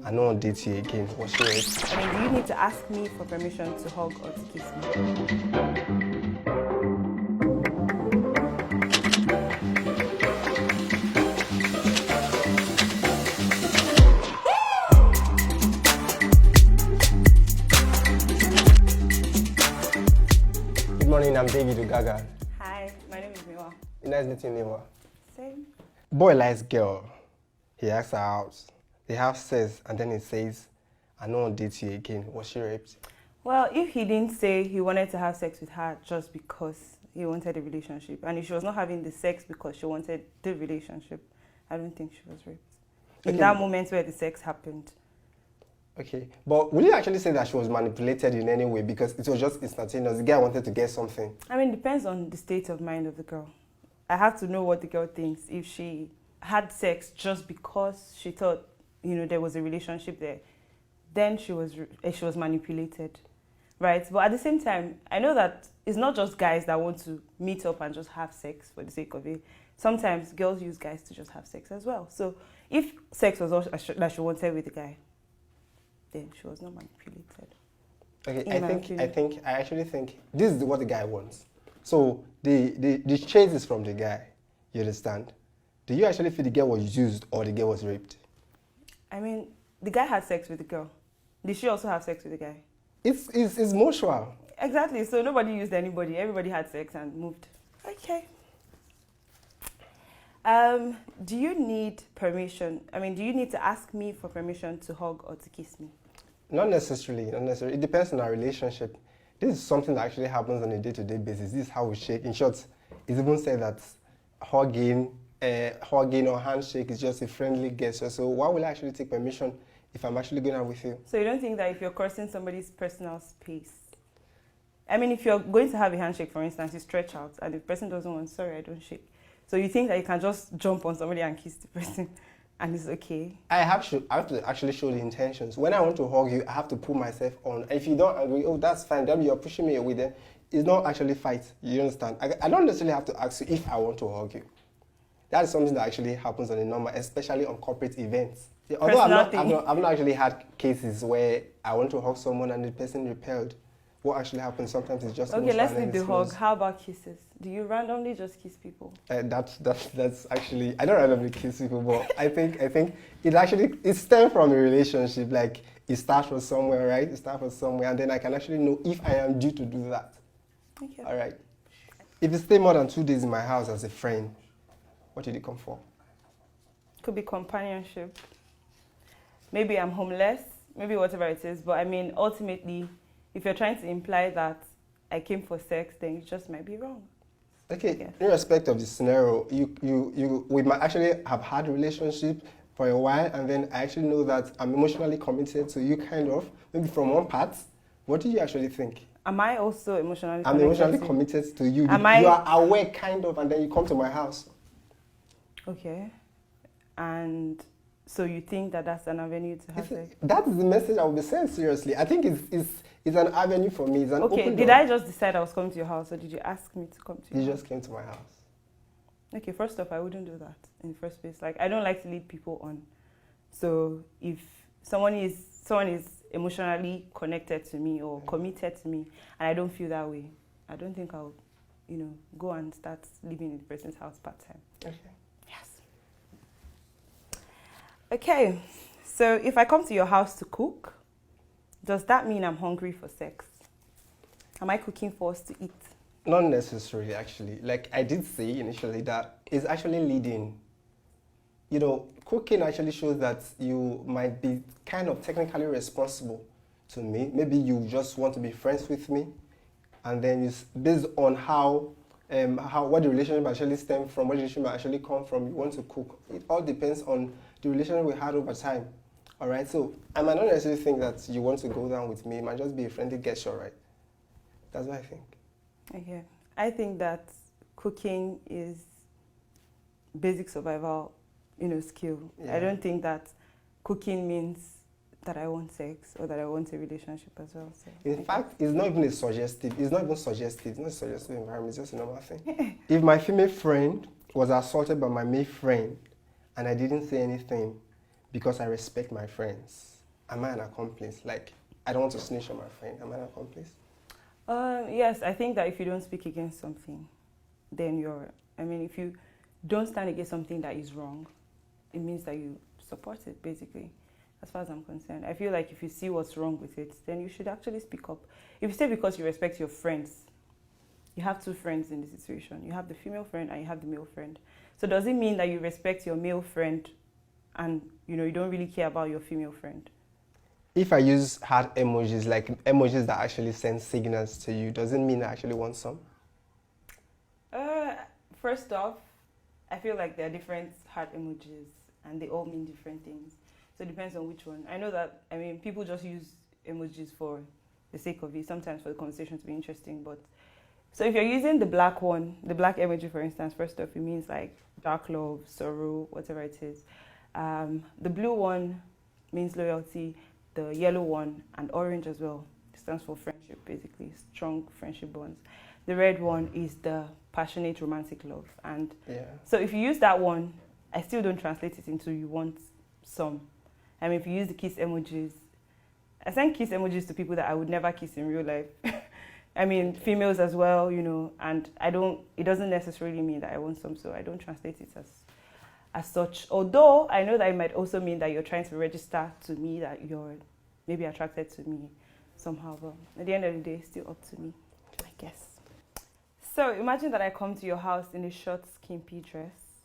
I don't want to date you again. Was she right? I mean, do you need to ask me for permission to hug or to kiss me? Good morning, I'm David Ugaga. Hi, my name is Miwa. Nice meeting you. Same. Boy likes girl. He asks her out. They have sex and then he says, I don't want to date you again. Was she raped? Well, if he didn't say he wanted to have sex with her just because he wanted a relationship, and if she was not having the sex because she wanted the relationship, I don't think she was raped. In that moment where the sex happened. Okay, but would you actually say that she was manipulated in any way because it was just instantaneous? The guy wanted to get something. I mean, it depends on the state of mind of the girl. I have to know what the girl thinks. If she had sex just because she thought, there was a relationship there, then she was manipulated, right? But at the same time, I know that it's not just guys that want to meet up and just have sex for the sake of it. Sometimes girls use guys to just have sex as well. So if sex was all that she wanted with the guy, then she was not manipulated. Okay, I actually think this is what the guy wants. So the chase is from the guy. You understand? Do you actually feel the girl was used or the girl was raped? I mean, the guy had sex with the girl. Did she also have sex with the guy? It's mutual. Exactly. So nobody used anybody. Everybody had sex and moved. Okay. Do you need permission? I mean, do you need to ask me for permission to hug or to kiss me? Not necessarily. It depends on our relationship. This is something that actually happens on a day-to-day basis. This is how we shake. In short, it's even said that hugging or handshake is just a friendly gesture. So why will I actually take permission if I'm actually going out with you? So you don't think that if you're crossing somebody's personal space, I mean, if you're going to have a handshake, for instance, you stretch out and the person doesn't want, sorry, I don't shake. So you think that you can just jump on somebody and kiss the person and it's okay? I have to actually show the intentions. When I want to hug you, I have to put myself on. If you don't agree, oh, that's fine, then you're pushing me away then. It's not actually fight, you understand? I don't necessarily have to ask you if I want to hug you. That is something that actually happens on a normal, especially on corporate events. Although I've not actually had cases where I want to hug someone and the person repelled. What actually happens sometimes is just okay. Let's leave the hug. How about kisses? Do you randomly just kiss people? That's actually, I don't randomly kiss people, but I think it stems from a relationship. Like it starts from somewhere, right? It starts from somewhere, and then I can actually know if I am due to do that. Okay. All right. If you stay more than 2 days in my house as a friend, what did you come for? Could be companionship. Maybe I'm homeless. Maybe whatever it is. But I mean, ultimately, if you're trying to imply that I came for sex, then you just might be wrong. Okay, irrespective of the scenario, we might actually have had a relationship for a while, and then I actually know that I'm emotionally committed to you, kind of, maybe from one part. What do you actually think? Am I also emotionally committed? I'm emotionally committed to you. You are aware, kind of, and then you come to my house. Okay. And so you think that that's an avenue to have sex? That is the message I will be saying, seriously. I think it's an avenue for me. It's an open door. Did I just decide I was coming to your house, or did you ask me to come to your house? You just came to my house. Okay, first off, I wouldn't do that in the first place. Like, I don't like to lead people on. So if someone is emotionally connected to me or committed to me, and I don't feel that way, I don't think I'll, go and start living in the person's house part-time. Okay. Yes. Okay, so if I come to your house to cook, does that mean I'm hungry for sex? Am I cooking for us to eat? Not necessarily, actually. Like I did say initially, that it's actually leading. Cooking actually shows that you might be kind of technically responsible to me. Maybe you just want to be friends with me, and then based on what the relationship actually stems from, what the relationship actually come from, you want to cook. It all depends on the relationship we had over time. All right, so I might not necessarily think that you want to go down with me. It might just be a friendly gesture, right? That's what I think. Okay. I think that cooking is basic survival, skill. Yeah. I don't think that cooking means that I want sex or that I want a relationship as well. So in fact, it's not even suggestive. It's not a suggestive environment. It's just a normal thing. If my female friend was assaulted by my male friend and I didn't say anything, because I respect my friends, am I an accomplice? Like, I don't want to snitch on my friend. Am I an accomplice? Yes, I think that if you don't speak against something, then if you don't stand against something that is wrong, it means that you support it, basically, as far as I'm concerned. I feel like if you see what's wrong with it, then you should actually speak up. If you say because you respect your friends, you have two friends in the situation. You have the female friend and you have the male friend. So does it mean that you respect your male friend and you don't really care about your female friend? If I use heart emojis, like emojis that actually send signals to you, does it mean I actually want some? First off, I feel like there are different heart emojis and they all mean different things. So it depends on which one. I know that, people just use emojis for the sake of it, sometimes for the conversation to be interesting. But so if you're using the black one, the black emoji, for instance, first off, it means like dark love, sorrow, whatever it is. The blue one means loyalty. The yellow one and orange as well stands for friendship, basically, strong friendship bonds. The red one is the passionate romantic love. And so if you use that one, I still don't translate it into you want some. If you use the kiss emojis, I send kiss emojis to people that I would never kiss in real life. Females as well, and it doesn't necessarily mean that I want some, so I don't translate it as such. Although I know that it might also mean that you're trying to register to me that you're maybe attracted to me somehow, but at the end of the day, it's still up to me, I guess. So imagine that I come to your house in a short, skimpy dress.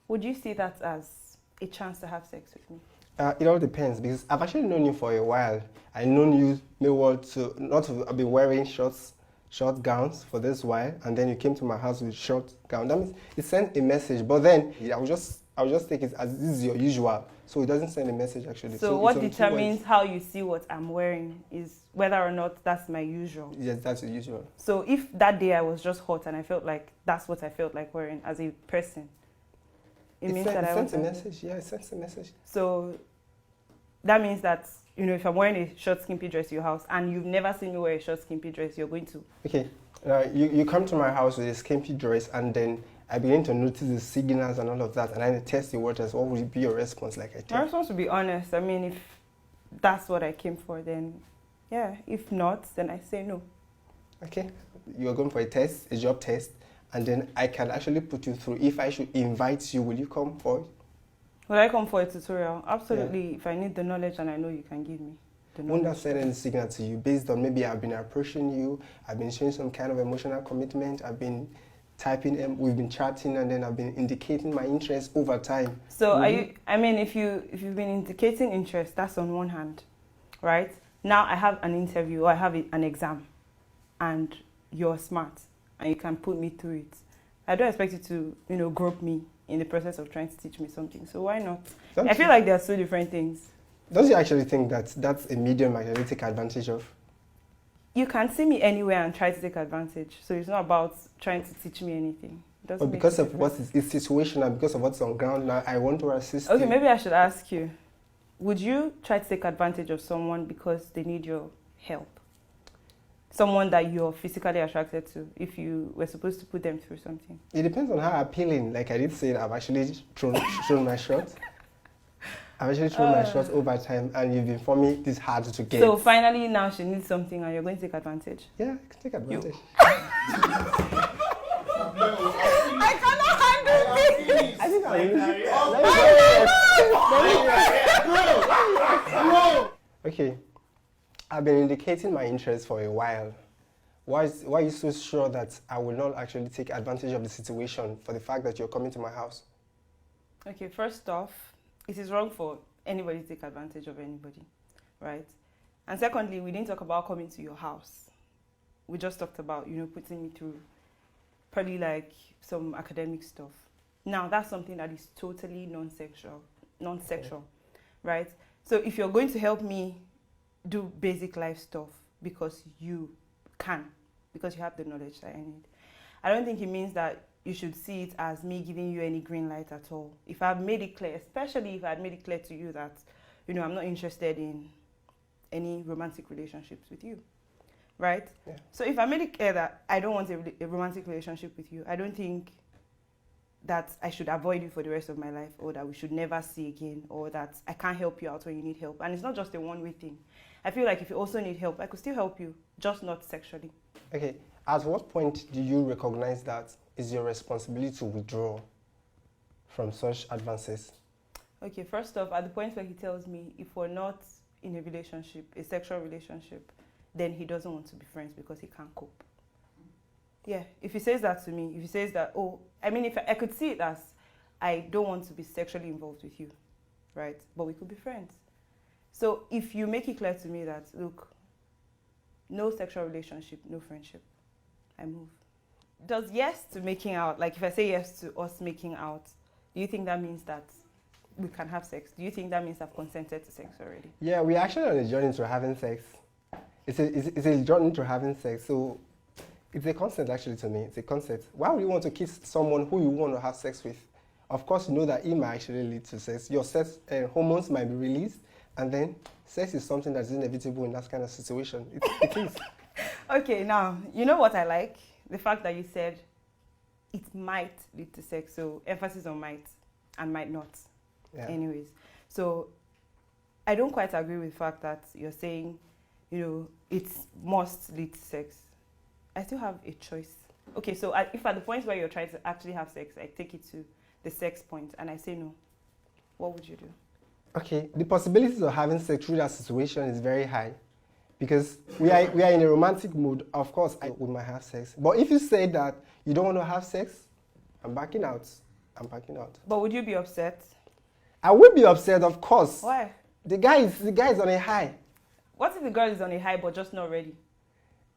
Would you see that as a chance to have sex with me? It all depends, because I've actually known you for a while. I've known you not to be wearing short gowns for this while, and then you came to my house with short gown. That means it sent a message, but then I'll just take it as this is your usual, so it doesn't send a message actually. So what determines how you see what I'm wearing is whether or not that's my usual. Yes, that's your usual. So if that day I was just hot and I felt like that's what I felt like wearing as a person, it means that I want a message. Yeah, it sends a message. So that means that if I'm wearing a short skimpy dress to your house and you've never seen me wear a short skimpy dress, you're going to. Okay, you come to my house with a skimpy dress, and then I begin to notice the signals and all of that, and I test the waters. What would be your response? My response would be honest. If that's what I came for, then yeah. If not, then I say no. Okay, you're going for a job test, and then I can actually put you through. If I should invite you, will you come for it? Will I come for a tutorial? Absolutely. Yeah. If I need the knowledge and I know you can give me the knowledge. Wouldn't that send any signal to you based on maybe I've been approaching you, I've been showing some kind of emotional commitment, I've been typing, we've been chatting, and then I've been indicating my interest over time. So if you've been indicating interest, that's on one hand, right? Now I have an interview or I have an exam, and you're smart and you can put me through it. I don't expect you to, grope me in the process of trying to teach me something. So why not? I feel like there are two different things. Don't you actually think that that's a medium I can take advantage of? You can see me anywhere and try to take advantage. So it's not about trying to teach me anything. But because of what is situational, because of what's on ground now, I want to assist you. Okay, maybe I should ask you. Would you try to take advantage of someone because they need your help? Someone that you're physically attracted to, if you were supposed to put them through something? It depends on how appealing. Like I did say, I've actually thrown my shot. I've actually thrown my shot over time, and you've been for me this hard to get. So finally now she needs something and you're going to take advantage? Yeah, I can take advantage. I cannot handle this! I think Okay. I've been indicating my interest for a while. Why are you so sure that I will not actually take advantage of the situation for the fact that you're coming to my house? Okay, first off, it is wrong for anybody to take advantage of anybody, right? And secondly, we didn't talk about coming to your house. We just talked about, putting me through probably like some academic stuff. Now, that's something that is totally non-sexual, right? So if you're going to help me do basic life stuff because you can, because you have the knowledge that I need, I don't think it means that you should see it as me giving you any green light at all. If I've made it clear, especially if I had made it clear to you that, I'm not interested in any romantic relationships with you, right? Yeah. So if I made it clear that I don't want a romantic relationship with you, I don't think that I should avoid you for the rest of my life, or that we should never see again, or that I can't help you out when you need help. And it's not just a one-way thing. I feel like if you also need help, I could still help you, just not sexually. Okay, at what point do you recognize that it's your responsibility to withdraw from such advances? Okay, first off, at the point where he tells me if we're not in a relationship, a sexual relationship, then he doesn't want to be friends because he can't cope. Yeah, if he says that to me, if he says that, oh, I mean, if I could see it as, I don't want to be sexually involved with you, right? But we could be friends. So if you make it clear to me that, look, no sexual relationship, no friendship, I move. Does yes to making out, like if I say yes to us making out, do you think that means that we can have sex? Do you think that means I've consented to sex already? Yeah, we're actually on a journey to having sex. It's a journey to having sex. So it's a consent actually to me. It's a consent. Why would you want to kiss someone who you want to have sex with? Of course, you know that it might actually lead to sex. Your sex hormones might be released, and then sex is something that's inevitable in that kind of situation. It is. Okay, now, you know what I like? The fact that you said it might lead to sex. So emphasis on might and might not. Yeah. Anyways, so I don't quite agree with the fact that you're saying, it must lead to sex. I still have a choice. Okay, so if at the point where you're trying to actually have sex, I take it to the sex point and I say no, what would you do? Okay, the possibilities of having sex through that situation is very high because we are in a romantic mood. Of course, we might have sex. But if you say that you don't want to have sex, I'm backing out. But would you be upset? I would be upset, of course. Why? The guy is on a high. What if the girl is on a high but just not ready?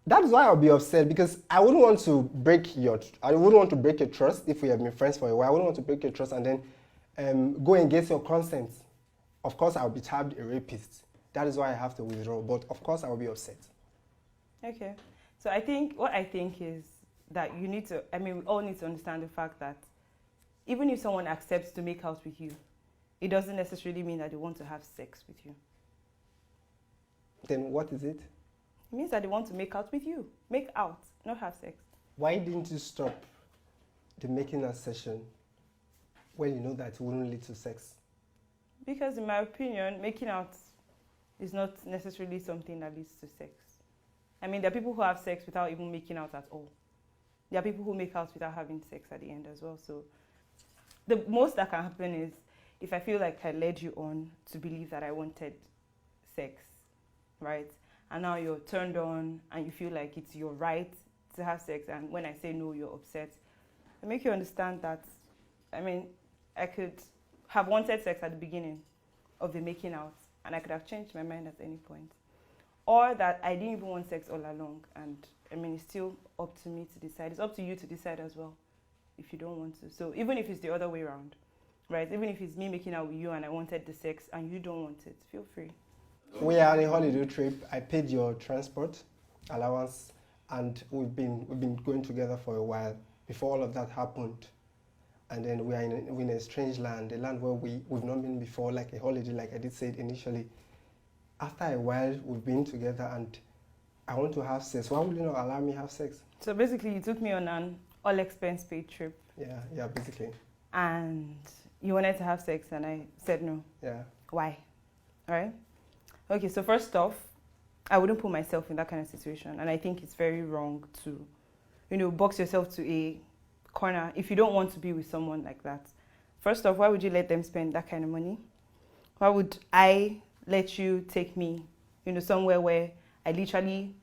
That is why I'll be upset because I wouldn't want to break your trust if we have been friends for a while. I wouldn't want to break your trust and then go and get your consent. Of course, I'll be tabbed a rapist. That is why I have to withdraw. But of course, I will be upset. Okay. So what I think is that we all need to understand the fact that even if someone accepts to make out with you, it doesn't necessarily mean that they want to have sex with you. Then what is it? It means that they want to make out with you. Make out, not have sex. Why didn't you stop the making out session when you know that it wouldn't lead to sex? Because in my opinion, making out is not necessarily something that leads to sex. I mean, there are people who have sex without even making out at all. There are people who make out without having sex at the end as well. So the most that can happen is if I feel like I led you on to believe that I wanted sex, right? And now you're turned on and you feel like it's your right to have sex, and when I say no, you're upset. I make you understand that, I could have wanted sex at the beginning of the making out, and I could have changed my mind at any point. Or that I didn't even want sex all along, and it's still up to me to decide. It's up to you to decide as well, if you don't want to. So even if it's the other way around, right? Even if it's me making out with you and I wanted the sex and you don't want it, feel free. We are on a holiday trip. I paid your transport allowance, and we've been going together for a while before all of that happened. And then we are in a strange land, a land where we've not been before, like a holiday, like I did say it initially. After a while, we've been together, and I want to have sex. Why would you not allow me to have sex? So basically, you took me on an all-expense-paid trip. Yeah, basically. And you wanted to have sex, and I said no. Yeah. Why? All right? Okay, so first off, I wouldn't put myself in that kind of situation. And I think it's very wrong to, box yourself to a corner if you don't want to be with someone like that. First off, why would you let them spend that kind of money? Why would I let you take me, somewhere where I literally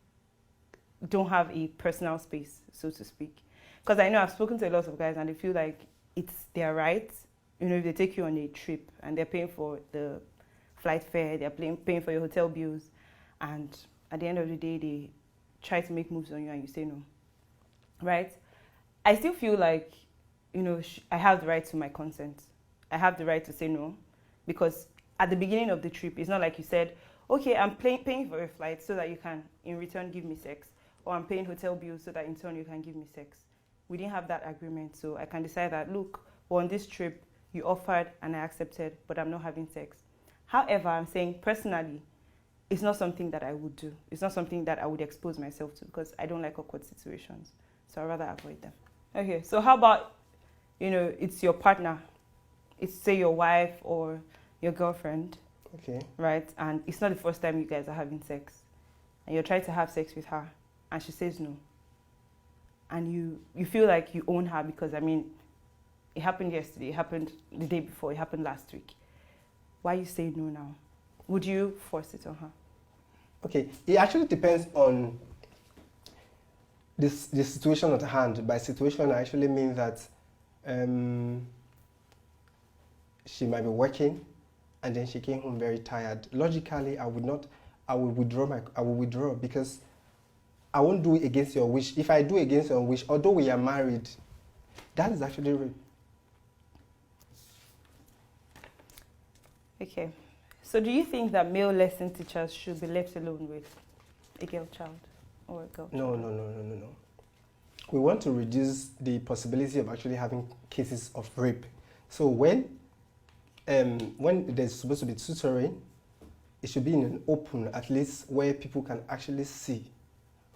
don't have a personal space, so to speak? Because I know I've spoken to a lot of guys and they feel like it's their right, if they take you on a trip and they're paying for the flight fare, they're paying for your hotel bills, and at the end of the day, they try to make moves on you and you say no, right? I still feel like, I have the right to my consent. I have the right to say no, because at the beginning of the trip, it's not like you said, okay, I'm paying for a flight so that you can, in return, give me sex, or I'm paying hotel bills so that in turn you can give me sex. We didn't have that agreement, so I can decide that, look, on this trip, you offered and I accepted, but I'm not having sex. However, I'm saying personally, it's not something that I would do. It's not something that I would expose myself to because I don't like awkward situations. So I'd rather avoid them. Okay, so how about it's your partner. It's, say, your wife or your girlfriend. Okay. Right? And it's not the first time you guys are having sex. And you're trying to have sex with her. And she says no. And you feel like you own her because, it happened yesterday, it happened the day before, it happened last week. Why you say no now? Would you force it on her? Okay, it actually depends on the situation at hand. By situation, I actually mean that she might be working and then she came home very tired. Logically, I will withdraw because I won't do it against your wish. If I do against your wish, although we are married, that is actually rape. Okay. So do you think that male lesson teachers should be left alone with a girl child or a girl child? No. We want to reduce the possibility of actually having cases of rape. So when there's supposed to be tutoring, it should be in an open, at least where people can actually see.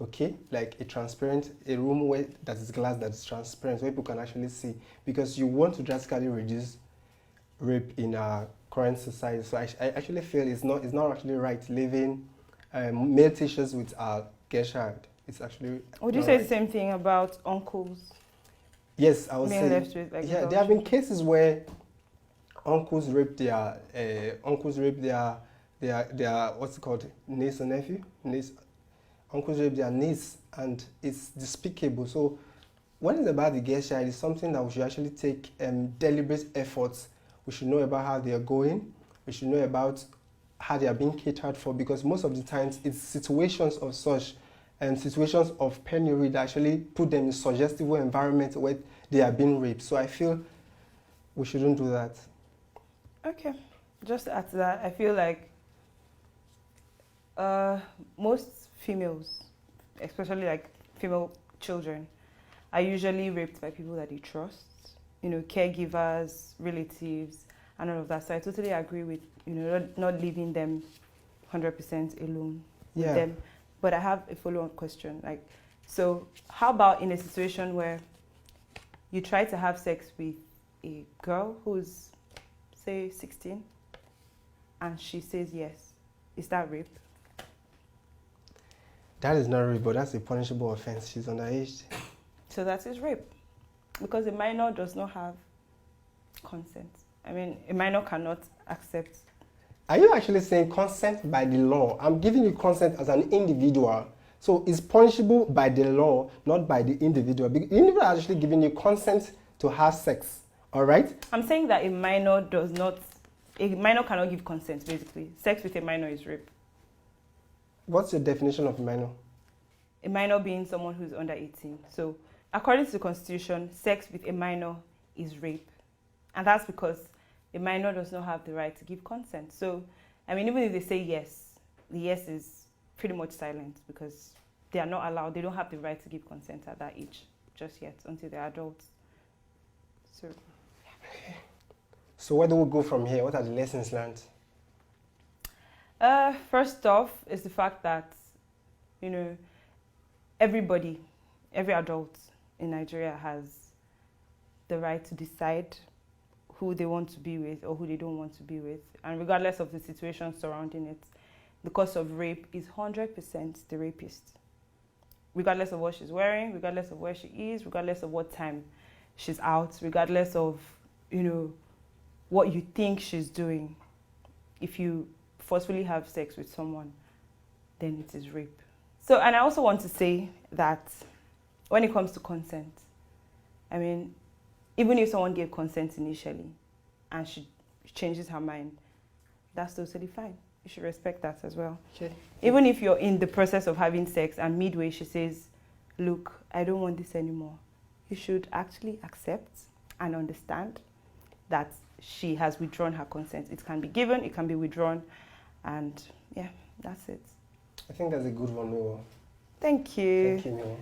Okay, like a room where that is glass, that is transparent, where people can actually see, because you want to drastically reduce rape in our current society. So I actually feel it's not actually right leaving male teachers with our girl child. It's actually. Would you say the same thing about uncles? Yes, I would say. Left with, like, yeah, there have been cases where uncles rape their what's it called, niece or nephew, uncles rape their niece, and it's despicable. So when it's about the girl child, it's something that we should actually take deliberate efforts. We should know about how they are going. We should know about how they are being catered for, because most of the times it's situations of such and situations of penury that actually put them in suggestible environment where they are being raped. So I feel we shouldn't do that. Okay. Just to add to that, I feel like most females, especially like female children, are usually raped by people that they trust. Caregivers, relatives, and all of that. So I totally agree with, not leaving them 100% alone with them. But I have a follow-on question. So how about in a situation where you try to have sex with a girl who's, say, 16, and she says yes? Is that rape? That is not rape, but that's a punishable offense. She's underage. So that is rape. Because a minor does not have consent. A minor cannot accept. Are you actually saying consent by the law? I'm giving you consent as an individual. So it's punishable by the law, not by the individual. The individual is actually giving you consent to have sex. All right? I'm saying that a minor cannot give consent, basically. Sex with a minor is rape. What's your definition of minor? A minor being someone who's under 18. So according to the Constitution, sex with a minor is rape. And that's because a minor does not have the right to give consent. So, even if they say yes, the yes is pretty much silent because they are not allowed, they don't have the right to give consent at that age just yet until they're adults. So where do we go from here? What are the lessons learned? First off is the fact that, every adult in Nigeria has the right to decide who they want to be with or who they don't want to be with. And regardless of the situation surrounding it, the cause of rape is 100% the rapist. Regardless of what she's wearing, regardless of where she is, regardless of what time she's out, regardless of, what you think she's doing. If you forcefully have sex with someone, then it is rape. So, and I also want to say that when it comes to consent, even if someone gave consent initially and she changes her mind, that's totally fine. You should respect that as well. Okay. Even if you're in the process of having sex and midway she says, look, I don't want this anymore, you should actually accept and understand that she has withdrawn her consent. It can be given, it can be withdrawn, and yeah, that's it. I think that's a good one, Milo. Thank you. Thank you, Milo.